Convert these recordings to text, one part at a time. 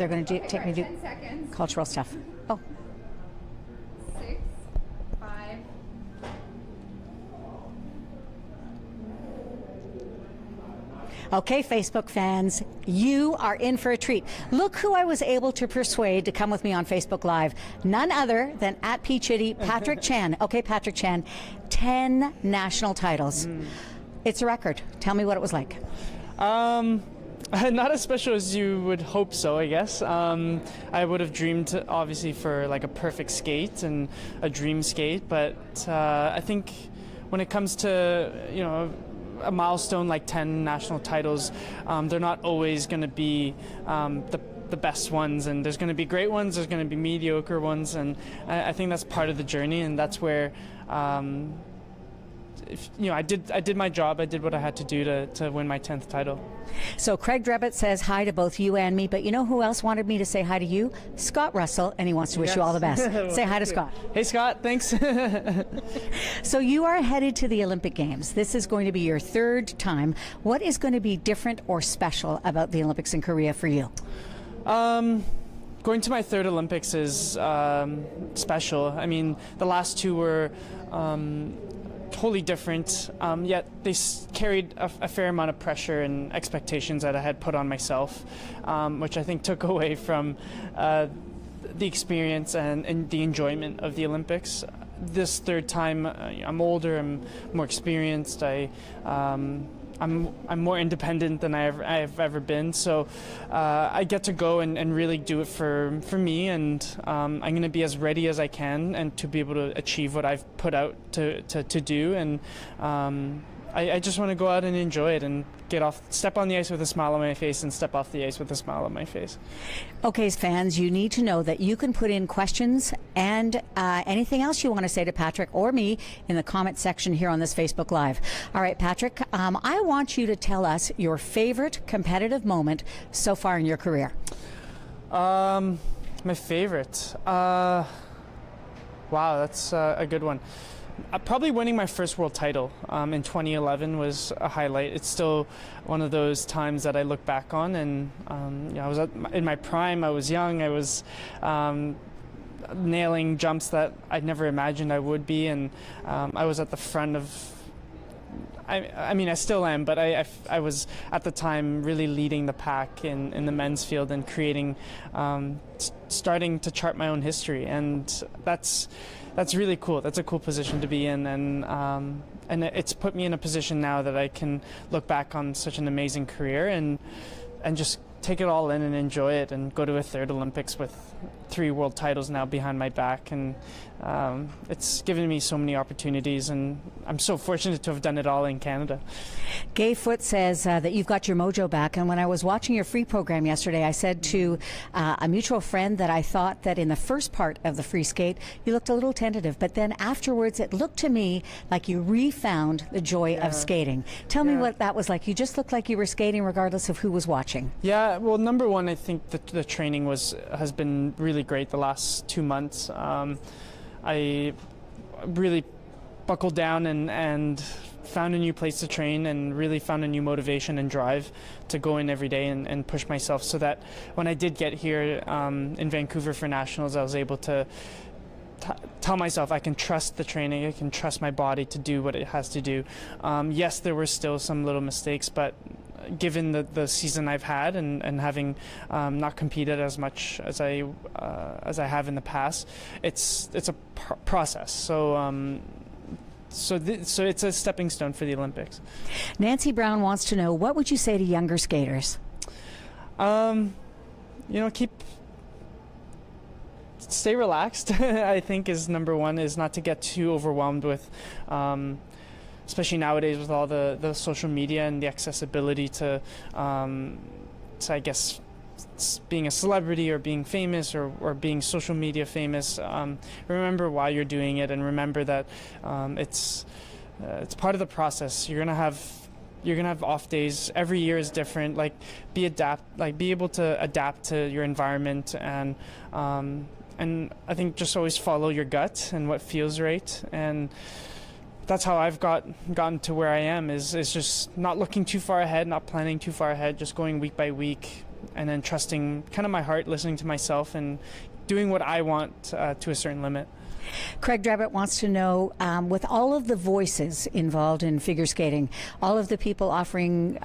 they're going to take me to 10 seconds. cultural stuff. Oh. 6, 5. Okay, Facebook fans, you are in for a treat. Look who I was able to persuade to come with me on Facebook Live. None other than @PChitty, Patrick Chan. Okay, Patrick Chan, 10 national titles. It's a record. Tell me what it was like. Not as special as you would hope so, I guess. I would have dreamed, obviously, for like a perfect skate and a dream skate, but I think when it comes to, a milestone like 10 national titles, they're not always going to be the best ones, and there's going to be great ones, there's going to be mediocre ones, and I think that's part of the journey, and that's where I did my job. I did what I had to do to win my 10th title. So Craig Drebbett says hi to both you and me, but you know who else wanted me to say hi to you? Scott Russell, and he wants to wish you all the best. Say hi to Scott. Hey, Scott, thanks. So you are headed to the Olympic Games. This is going to be your third time. What is going to be different or special about the Olympics in Korea for you? Going to my third Olympics is special. I mean, the last two were totally different, yet they carried a fair amount of pressure and expectations that I had put on myself, which I think took away from the experience and the enjoyment of the Olympics. This third time, I'm older, I'm more experienced, I'm more independent than I've ever been, so I get to go and really do it for me, and I'm going to be as ready as I can and to be able to achieve what I've put out to do, and I just want to go out and enjoy it and step on the ice with a smile on my face and step off the ice with a smile on my face. Okay, fans, you need to know that you can put in questions and anything else you want to say to Patrick or me in the comment section here on this Facebook Live. All right, Patrick, I want you to tell us your favorite competitive moment so far in your career. My favorite? Wow, that's a good one. Probably winning my first world title in 2011 was a highlight. It's still one of those times that I look back on, and I was in my prime. I was young. I was nailing jumps that I'd never imagined I would be, and I was at the front of. I mean, I still am, but I was at the time really leading the pack in the men's field and creating, starting to chart my own history, and that's really cool. That's a cool position to be in, and it's put me in a position now that I can look back on such an amazing career and just take it all in and enjoy it, and go to a third Olympics with 3 world titles now behind my back, and it's given me so many opportunities, and I'm so fortunate to have done it all in Canada. Gay Foot says that you've got your mojo back, and when I was watching your free program yesterday, I said to a mutual friend that I thought that in the first part of the free skate you looked a little tentative, but then afterwards it looked to me like you refound the joy of skating. Tell me what that was like. You just looked like you were skating regardless of who was watching. Yeah, well, number one, I think the training has been really great the last 2 months. I really buckled down and found a new place to train, and really found a new motivation and drive to go in every day and push myself, so that when I did get here in Vancouver for Nationals, I was able to tell myself I can trust the training, I can trust my body to do what it has to do. Yes, there were still some little mistakes, but given the season I've had and having not competed as much as I have in the past, it's a process. So it's a stepping stone for the Olympics. Nancy Brown wants to know, what would you say to younger skaters? Stay relaxed. I think is number one, is not to get too overwhelmed with. Especially nowadays with all the social media and the accessibility to I guess, being a celebrity or being famous or being social media famous. Remember why you're doing it, and remember that it's part of the process. You're gonna have off days. Every year is different. Be able to adapt to your environment, and I think just always follow your gut and what feels right. And that's how I've gotten to where I am, is just not looking too far ahead, not planning too far ahead, just going week by week, then trusting kind of my heart, listening to myself, and doing what I want to a certain limit. Craig Drabbett wants to know, with all of the voices involved in figure skating, all of the people offering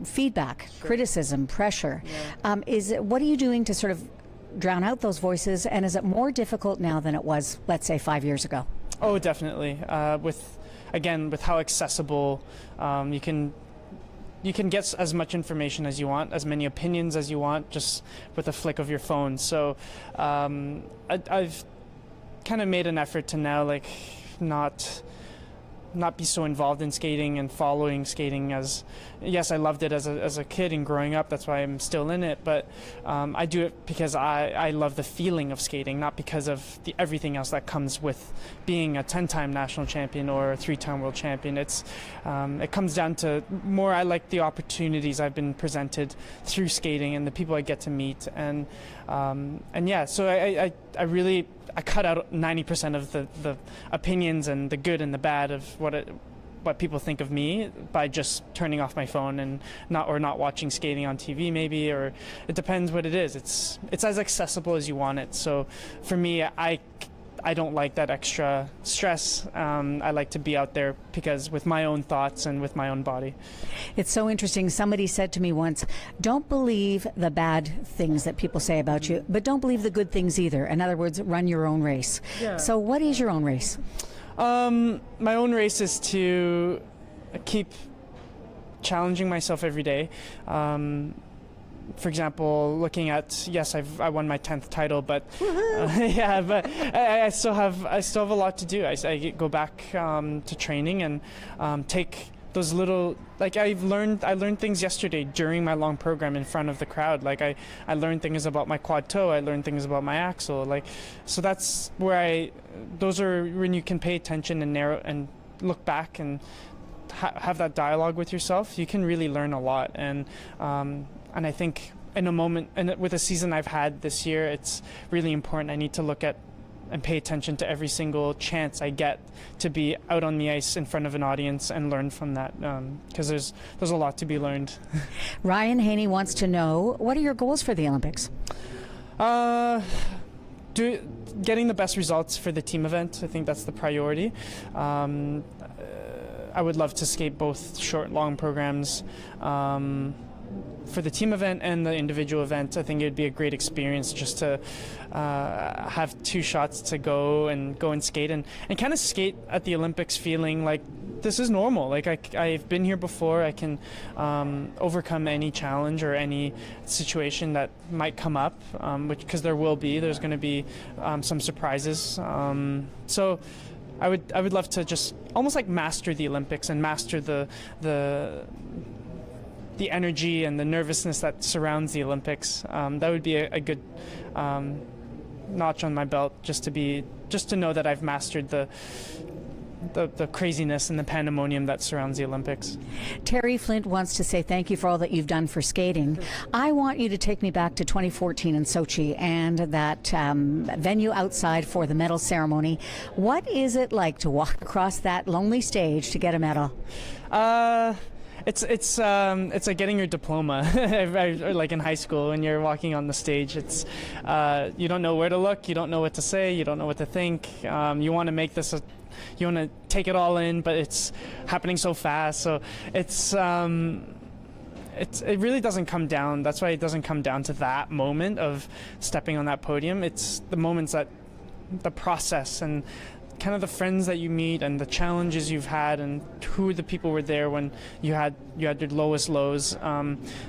feedback, criticism, pressure, what are you doing to sort of drown out those voices, and is it more difficult now than it was, let's say, 5 years ago? Oh, definitely. With how accessible you can get as much information as you want, as many opinions as you want, just with a flick of your phone. So I've kind of made an effort to now not be so involved in skating and following skating. As yes, I loved it as a kid and growing up, that's why I'm still in it, but I do it because I love the feeling of skating, not because of everything else that comes with being a 10-time national champion or a 3-time world champion. It comes down to more, I like the opportunities I've been presented through skating and the people I get to meet, and yeah, so I really cut out 90% of the opinions and the good and the bad of what people think of me by just turning off my phone and not watching skating on TV maybe, or it depends what it is. It's as accessible as you want it. So for me, I don't like that extra stress. I like to be out there because with my own thoughts and with my own body. It's so interesting. Somebody said to me once, don't believe the bad things that people say about you, but don't believe the good things either. In other words, run your own race. Yeah. So what is your own race? My own race is to keep challenging myself every day. For example, looking at, yes, I won my 10th title, but yeah, but I still have a lot to do. I go back to training and take those little, like I learned things yesterday during my long program in front of the crowd. Like I learned things about my quad toe, I learned things about my axle. Like, so that's where those are when you can pay attention and narrow and look back and have that dialogue with yourself. You can really learn a lot, and I think in a moment, and with the season I've had this year, it's really important. I need to look at and pay attention to every single chance I get to be out on the ice in front of an audience and learn from that, because there's a lot to be learned. Ryan Haney wants to know, what are your goals for the Olympics? Getting the best results for the team event. I think that's the priority. I would love to skate both short and long programs. For the team event and the individual event, I think it would be a great experience just to have 2 shots to go and skate and kind of skate at the Olympics feeling like this is normal. Like I've been here before. I can overcome any challenge or any situation that might come up, because there's going to be some surprises. So I would love to just almost like master the Olympics and master the energy and the nervousness that surrounds the Olympics. That would be a good notch on my belt, just to know that I've mastered the craziness and the pandemonium that surrounds the Olympics. Terry Flint wants to say thank you for all that you've done for skating. I want you to take me back to 2014 in Sochi and that venue outside for the medal ceremony. What is it like to walk across that lonely stage to get a medal? It's like getting your diploma, like in high school when you're walking on the stage. It's you don't know where to look, you don't know what to say, you don't know what to think. You want to make this you want to take it all in, but it's happening so fast. So it really doesn't come down. That's why it doesn't come down to that moment of stepping on that podium. It's the moments that the process and kind of the friends that you meet and the challenges you've had and who the people were there when you had your lowest lows.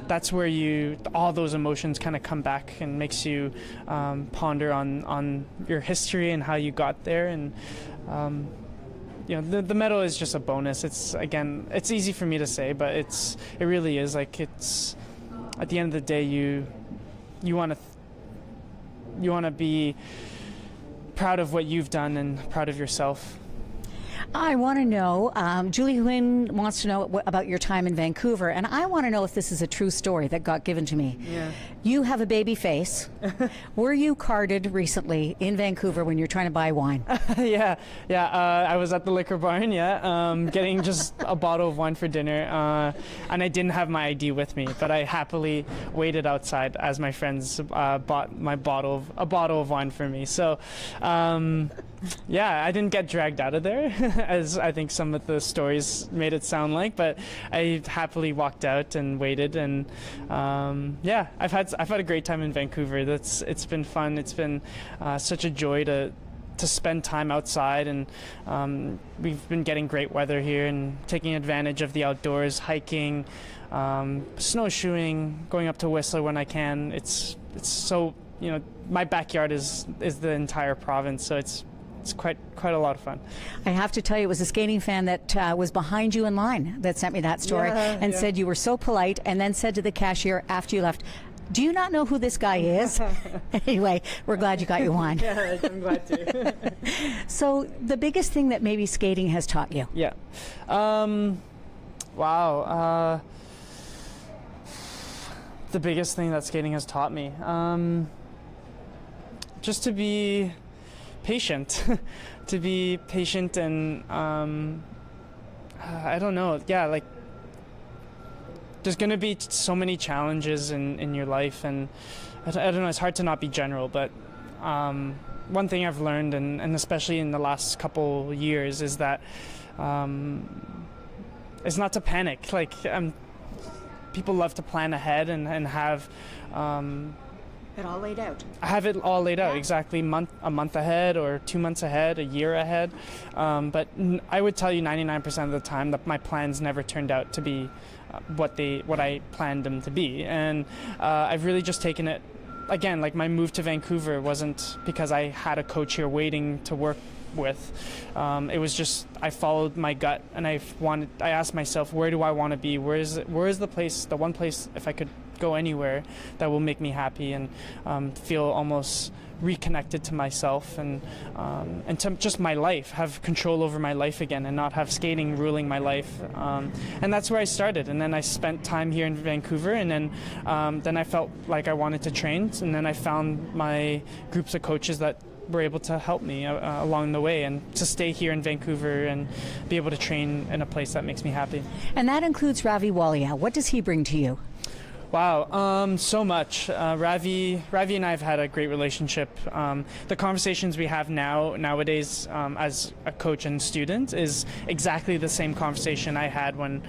That's where all those emotions kind of come back and makes you ponder on your history and how you got there. And the medal is just a bonus. It's easy for me to say, but it really is. Like, it's at the end of the day, you want to be proud of what you've done and proud of yourself. I want to know, Julie Huynh wants to know about your time in Vancouver, and I want to know if this is a true story that got given to me. Yeah. You have a baby face. Were you carded recently in Vancouver when you're trying to buy wine? Yeah. I was at the liquor barn, getting just a bottle of wine for dinner, and I didn't have my ID with me, but I happily waited outside as my friends bought a bottle of wine for me. So, I didn't get dragged out of there, as I think some of the stories made it sound like, but I happily walked out and waited, and I've had a great time in Vancouver. It's been fun. It's been such a joy to spend time outside, and we've been getting great weather here and taking advantage of the outdoors, hiking, snowshoeing, going up to Whistler when I can. It's so, my backyard is the entire province, so it's quite a lot of fun. I have to tell you, it was a skating fan that was behind you in line that sent me that story and said you were so polite, and then said to the cashier after you left, "Do you not know who this guy is?" Anyway, we're glad you got your wine. Yeah, I'm glad to. So the biggest thing that maybe skating has taught you? Yeah. Wow. The biggest thing that skating has taught me, just to be patient, and I don't know. Yeah, like there's going to be so many challenges in your life, and I don't know, it's hard to not be general, but one thing I've learned, and especially in the last couple years, is that it's not to panic. Like people love to plan ahead and have It all laid out. have it all laid out, exactly a month ahead or 2 months ahead, a year ahead. But I would tell you 99% of the time that my plans never turned out to be what I planned them to be. And I've really just taken it, again, like my move to Vancouver wasn't because I had a coach here waiting to work with. It was just I followed my gut, and I asked myself, where do I want to be? Where is the one place, if I could go anywhere, that will make me happy and feel almost reconnected to myself and to just my life, have control over my life again, and not have skating ruling my life. And that's where I started. And then I spent time here in Vancouver, and then I felt like I wanted to train, and then I found my groups of coaches that were able to help me along the way, and to stay here in Vancouver and be able to train in a place that makes me happy. And that includes Ravi Walia. What does he bring to you? Wow, so much. Ravi and I have had a great relationship. The conversations we have nowadays as a coach and student is exactly the same conversation I had when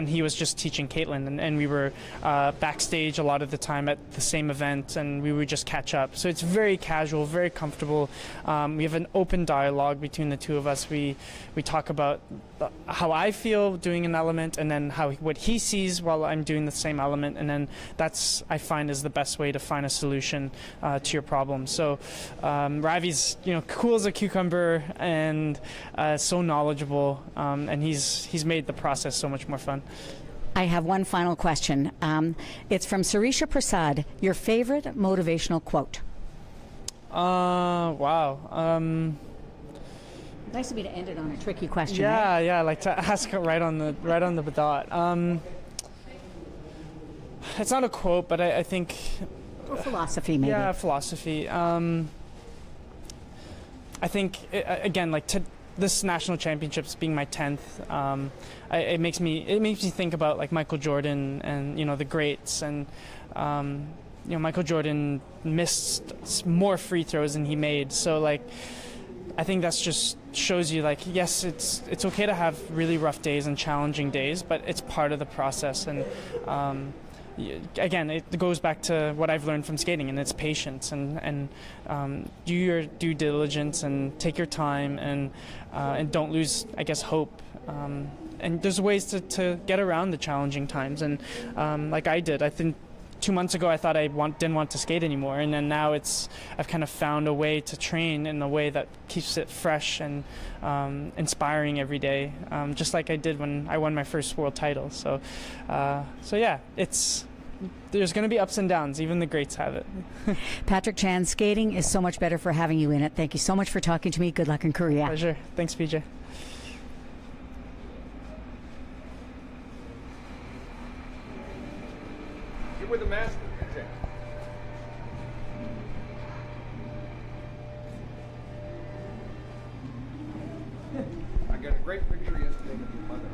he was just teaching Caitlin, and we were backstage a lot of the time at the same event, and we would just catch up. So it's very casual, very comfortable. We have an open dialogue between the two of us. We talk about how I feel doing an element, and then what he sees while I'm doing the same element, and then that's, I find, is the best way to find a solution to your problem. So Ravi's cool as a cucumber, and so knowledgeable, and he's made the process so much more fun. I have one final question. It's from Sarisha Prasad. Your favorite motivational quote? Wow. Nice of me to end it on a tricky question. Yeah, right? I like to ask it right on the dot. It's not a quote, but I think. Or philosophy, maybe. Yeah, philosophy. I think again, this national championships being my 10th, it makes me think about like Michael Jordan and the greats, and Michael Jordan missed more free throws than he made. So I think that's just shows you yes, it's okay to have really rough days and challenging days, but it's part of the process. And again, it goes back to what I've learned from skating, and it's patience and do your due diligence and take your time and don't lose, I guess, hope. And there's ways to get around the challenging times, and like I did. I think 2 months ago I thought I didn't want to skate anymore, and then now I've kind of found a way to train in a way that keeps it fresh and inspiring every day, just like I did when I won my first world title. So yeah, it's there's going to be ups and downs. Even the greats have it. Patrick Chan, skating is so much better for having you in it. Thank you so much for talking to me. Good luck in Korea. Pleasure. Thanks, PJ. Get with the master. I got a great picture yesterday with your mother.